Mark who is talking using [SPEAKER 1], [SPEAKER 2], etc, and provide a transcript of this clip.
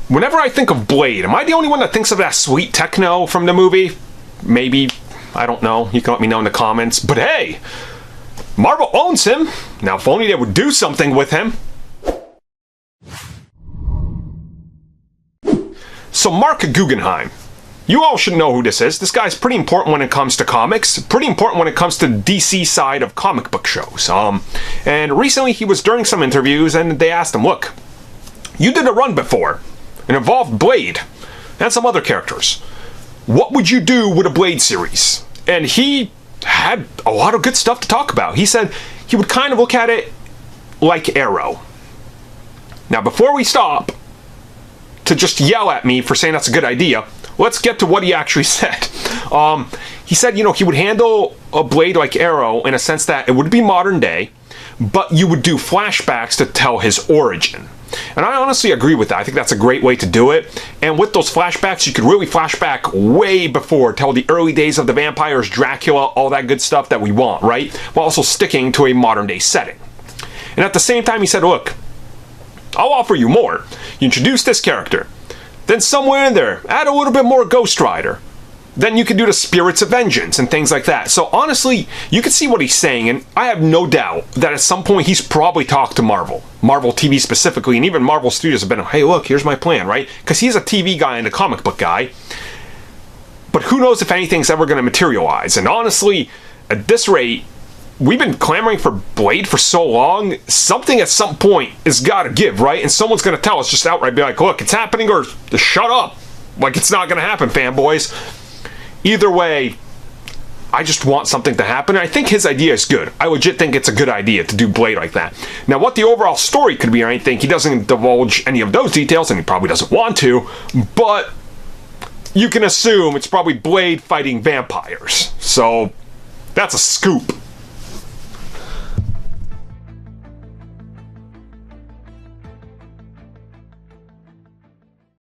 [SPEAKER 1] whenever I think of Blade, am I the only one that thinks of that sweet techno from the movie? Maybe. I don't know. You can let me know in the comments. But hey, Marvel owns him. Now, if only they would do something with him. So, Mark Guggenheim. You all should know who this is. This guy's pretty important when it comes to comics. Pretty important when it comes to the DC side of comic book shows. And recently he was during some interviews and they asked him, look, you did a run before. It involved Blade and some other characters. What would you do with a Blade series? And he had a lot of good stuff to talk about. He said he would kind of look at it like Arrow. Now, before we stop to just yell at me for saying that's a good idea, let's get to what he actually said. He said, you know, he would handle a Blade like Arrow in a sense that it would be modern day, but you would do flashbacks to tell his origin. And I honestly agree with that. I think that's a great way to do it. And with those flashbacks, you could really flash back way before, tell the early days of the vampires, Dracula, all that good stuff that we want, right? While also sticking to a modern day setting. And at the same time, he said, look, I'll offer you more. You introduce this character. Then somewhere in there, add a little bit more Ghost Rider. Then you can do the Spirits of Vengeance and things like that. So honestly, you can see what he's saying, and I have no doubt that at some point he's probably talked to Marvel TV specifically, and even Marvel Studios have been, hey look, here's my plan, right? Because he's a TV guy and a comic book guy. But who knows if anything's ever going to materialize. And honestly, at this rate, we've been clamoring for Blade for so long, something at some point is got to give, right? And someone's going to tell us just outright, be like, look, it's happening, or just shut up. Like, it's not going to happen, fanboys. Either way, I just want something to happen. And I think his idea is good. I legit think it's a good idea to do Blade like that. Now, what the overall story could be or anything, he doesn't divulge any of those details, and he probably doesn't want to, but you can assume it's probably Blade fighting vampires. So, that's a scoop.